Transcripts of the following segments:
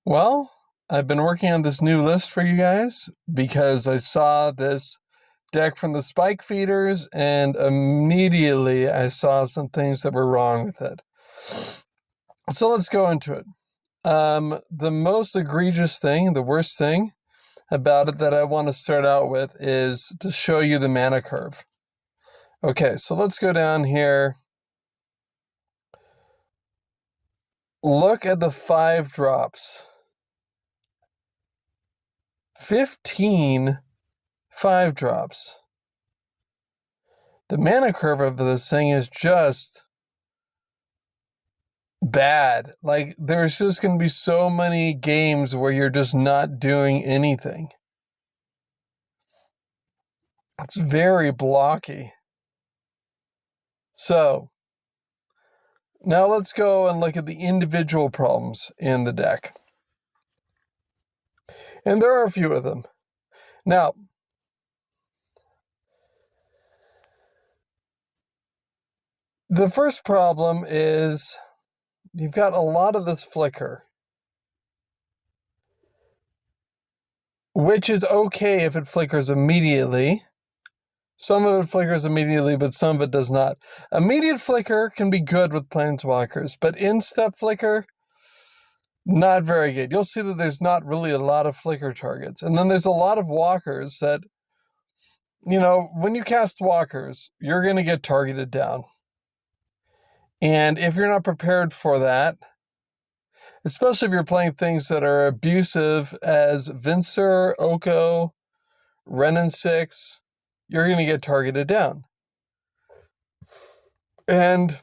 Well, I've been working on this new list for you guys because I saw this deck from the spike feeders and immediately I saw some things that were wrong with it. So let's go into it. The most egregious thing, the worst thing about it that I want to start out with is to show you the mana curve. Okay, so let's go down here. Look at the 5 drops. 15 5 drops. The mana curve of this thing is just bad. Like, there's just going to be so many games where you're just not doing anything. It's very blocky. So, now let's go and look at the individual problems in the deck. And there are a few of them. Now, the first problem is you've got a lot of this flicker, which is okay if it flickers immediately. Some of it flickers immediately, but some of it does not. Immediate flicker can be good with planeswalkers, but in-step flicker, not very good. You'll see that there's not really a lot of flicker targets. And then there's a lot of walkers that, when you cast walkers, you're going to get targeted down. And if you're not prepared for that, especially if you're playing things that are abusive as Vincer, Oko, Renin 6, you're going to get targeted down. And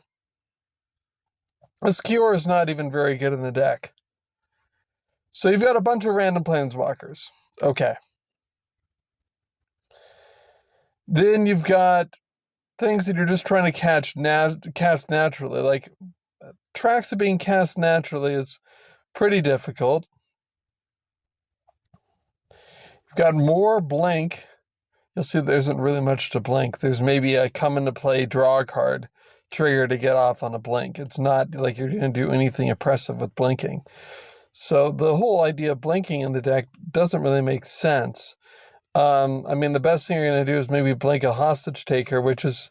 a Skewer is not even very good in the deck. So you've got a bunch of random planeswalkers. Okay. Then you've got things that you're just trying to cast naturally. Like, tracks of being cast naturally is pretty difficult. You've got more blink. You'll see there isn't really much to blink. There's maybe a come into play, draw a card trigger to get off on a blink. It's not like you're going to do anything oppressive with blinking. So the whole idea of blinking in the deck doesn't really make sense. The best thing you're going to do is maybe blink a hostage taker, which is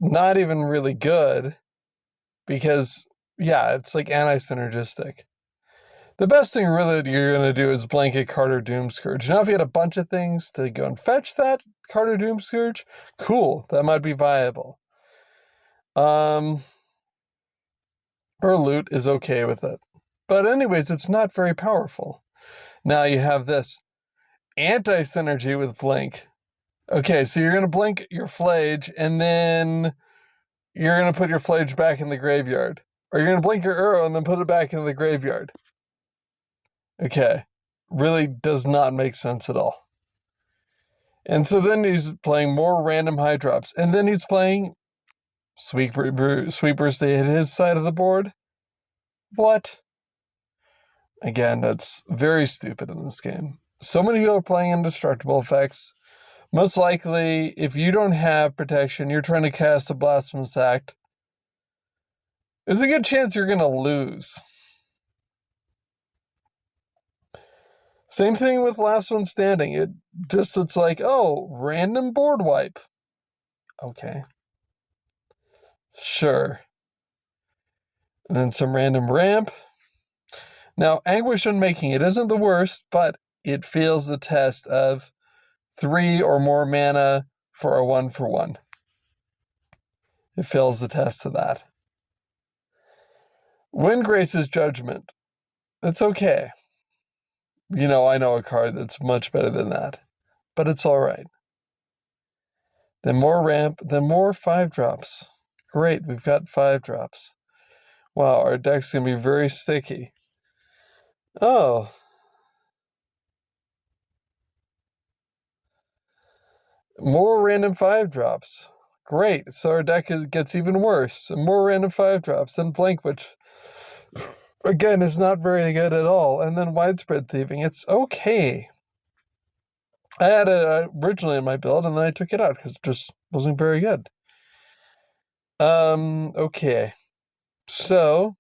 not even really good because, it's like anti-synergistic. The best thing really that you're going to do is blink a Carter Doomscourge. Now, if you had a bunch of things to go and fetch that Carter Doomscourge, cool, that might be viable. Or loot is okay with it. But anyways, it's not very powerful. Now you have this anti-synergy with blink. Okay, so you're going to blink your Flage, and then you're going to put your Flage back in the graveyard. Or you're going to blink your Uro and then put it back in the graveyard. Okay, really does not make sense at all. And then he's playing more random high drops. And then he's playing sweepers to hit his side of the board. What? Again, that's very stupid in this game. So many people are playing indestructible effects. Most likely, if you don't have protection, you're trying to cast a Blasphemous Act. There's a good chance you're going to lose. Same thing with Last One Standing. It's like, random board wipe. Okay. Sure. And then some random ramp. Now, Anguish Unmaking, it isn't the worst, but it fails the test of 3 or more mana for a 1/1. It fails the test of that. Windgrace's Judgment. It's okay. I know a card that's much better than that, but it's all right. Then more ramp, then more 5 drops. Great, we've got 5 drops. Wow, our deck's going to be very sticky. Oh. More random 5 drops. Great, so our deck gets even worse. And more random 5 drops, then blank, which, again, is not very good at all. And then Widespread Thieving. It's okay. I had it originally in my build, and then I took it out because it just wasn't very good. Okay. So,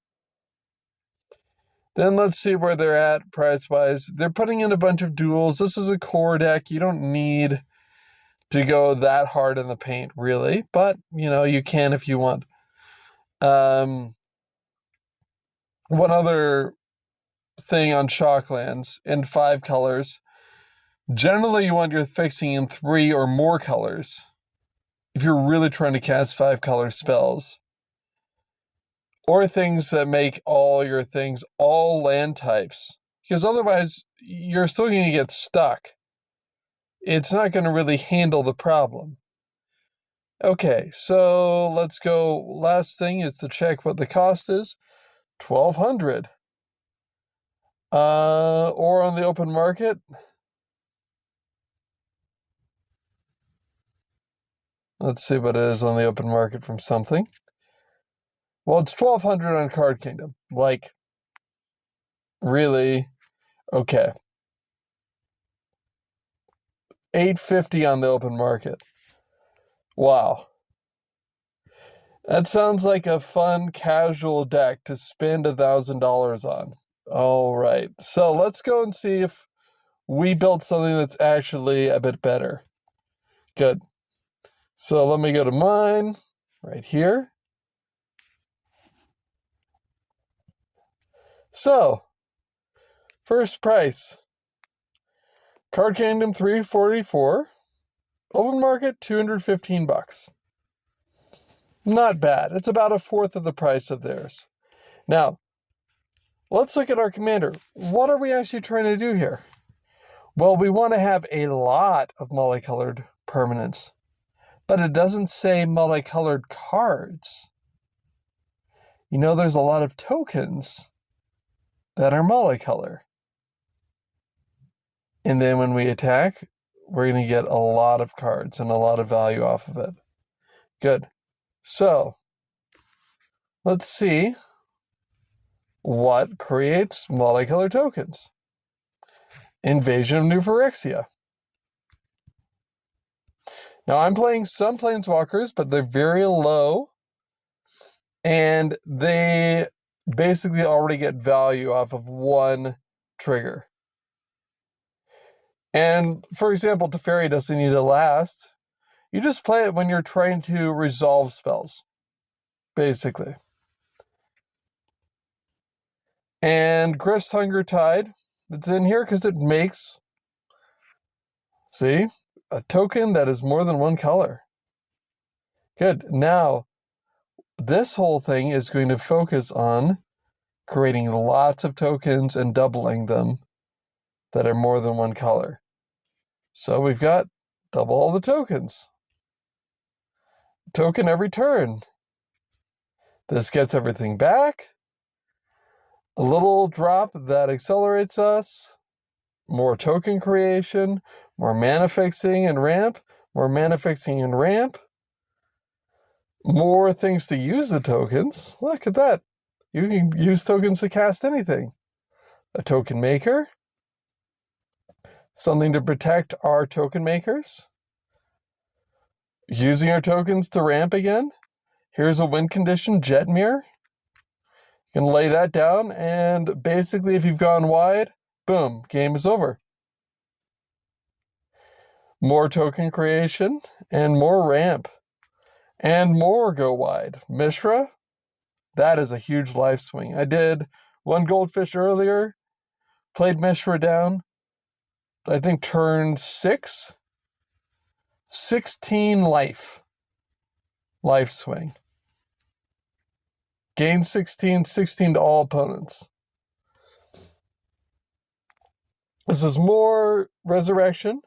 Then let's see where they're at price-wise. They're putting in a bunch of duels. This is a core deck. You don't need to go that hard in the paint, really. But, you can if you want. One other thing on Shocklands in 5 colors. Generally, you want your fixing in 3 or more colors if you're really trying to cast 5-color spells. Or things that make all your things all land types. Because otherwise, you're still going to get stuck. It's not going to really handle the problem. Okay, so let's go. Last thing is to check what the cost is. $1,200. Or on the open market. Let's see what it is on the open market from something. Well, it's $1,200 on Card Kingdom. Like, really? Okay. $850 on the open market. Wow. That sounds like a fun, casual deck to spend $1,000 on. All right. So let's go and see if we built something that's actually a bit better. Good. So let me go to mine right here. So, first price. Card Kingdom $344. Open market $215. Not bad. It's about a fourth of the price of theirs. Now, let's look at our commander. What are we actually trying to do here? Well, we want to have a lot of multicolored permanents, but it doesn't say multicolored cards. There's a lot of tokens that are multicolor. And then when we attack, we're going to get a lot of cards and a lot of value off of it. Good. So, let's see what creates multicolored tokens. Invasion of New Phyrexia. Now, I'm playing some Planeswalkers, but they're very low. And they basically already get value off of one trigger. And, for example, Teferi doesn't need to last. You just play it when you're trying to resolve spells, basically. And Grist Hunger Tide, it's in here because it makes, see, a token that is more than one color. Good. Now, this whole thing is going to focus on creating lots of tokens and doubling them that are more than one color. So we've got double all the tokens. Token every turn. This gets everything back. A little drop that accelerates us. More token creation. More mana fixing and ramp. More mana fixing and ramp. More things to use the tokens. Look at that. You can use tokens to cast anything. A token maker. Something to protect our token makers. Using our tokens to ramp again. Here's a win condition, Jetmir. You can lay that down, and basically if you've gone wide, boom, game is over. More token creation, and more ramp. And more go wide. Mishra, that is a huge life swing. I did one goldfish earlier, played Mishra down, I think turn 6. 16 life swing. Gain 16 to all opponents. This is more resurrection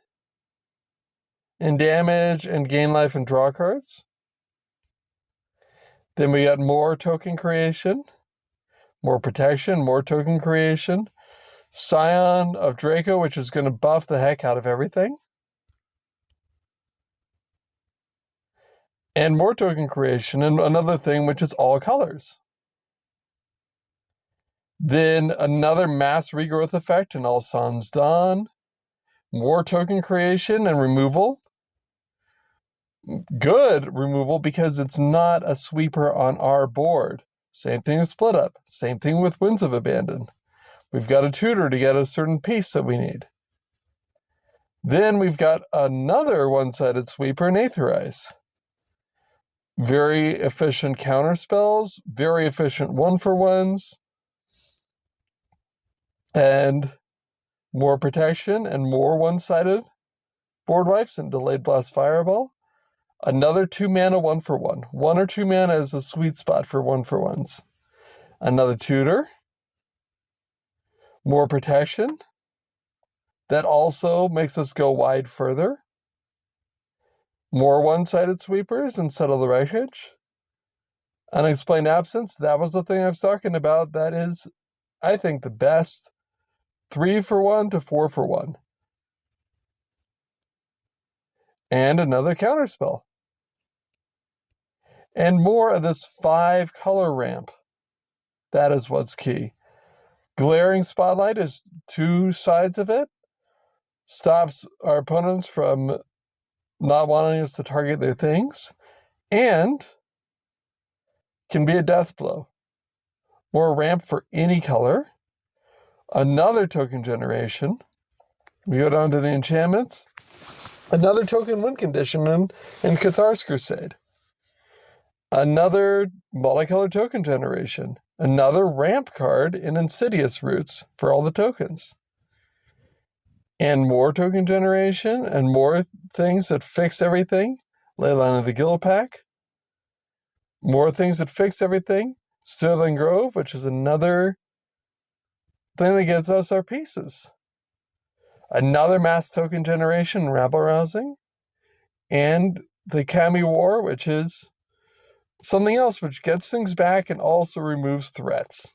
and damage and gain life and draw cards. Then we got more token creation, more protection, more token creation. Scion of Draco, which is going to buff the heck out of everything. And more token creation, and another thing, which is all colors. Then another mass regrowth effect in All Sans Dawn. More token creation and removal. Good removal because it's not a sweeper on our board. Same thing as Split Up. Same thing with Winds of Abandon. We've got a tutor to get a certain piece that we need. Then we've got another one-sided sweeper and Aetherize. Very efficient counter spells, very efficient one-for-ones, and more protection and more one-sided board wipes and delayed blast fireball. Another 2-mana one-for-one. 1 or 2 mana is a sweet spot for one-for-ones. Another tutor. More protection. That also makes us go wide further. More one-sided sweepers and Settle the Wreckage. Unexplained Absence, that was the thing I was talking about. That is, I think, the best 3-for-1 to 4-for-1. And another counterspell. And more of this 5-color ramp. That is what's key. Glaring Spotlight is 2 sides of it. Stops our opponents from not wanting us to target their things. And can be a death blow. More ramp for any color. Another token generation. We go down to the enchantments. Another token win condition in Cathar's Crusade. Another multicolored token generation. Another ramp card in Insidious Roots for all the tokens. And more token generation and more things that fix everything. Leyline of the Guild Pack. More things that fix everything. Sterling Grove, which is another thing that gets us our pieces. Another mass token generation, Rabble Rousing. And the Kami War, which is something else which gets things back and also removes threats.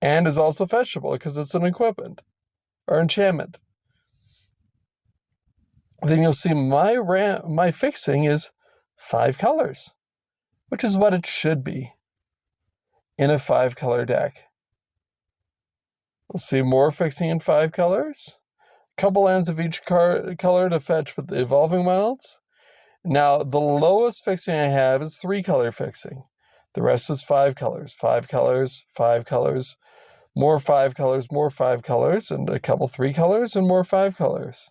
And is also fetchable because it's an equipment or enchantment. Then you'll see my fixing is 5 colors, which is what it should be in a 5-color deck. We'll see more fixing in 5 colors. A couple lands of each color to fetch with the Evolving Wilds. Now, the lowest fixing I have is 3-color fixing. The rest is 5 colors, 5 colors, 5 colors, more 5 colors, more 5 colors, and a couple 3 colors, and more 5 colors.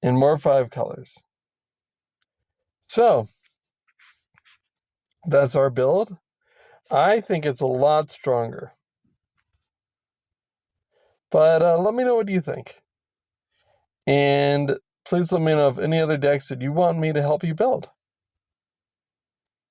And more 5 colors. So, that's our build. I think it's a lot stronger. But let me know what you think. And please let me know of any other decks that you want me to help you build.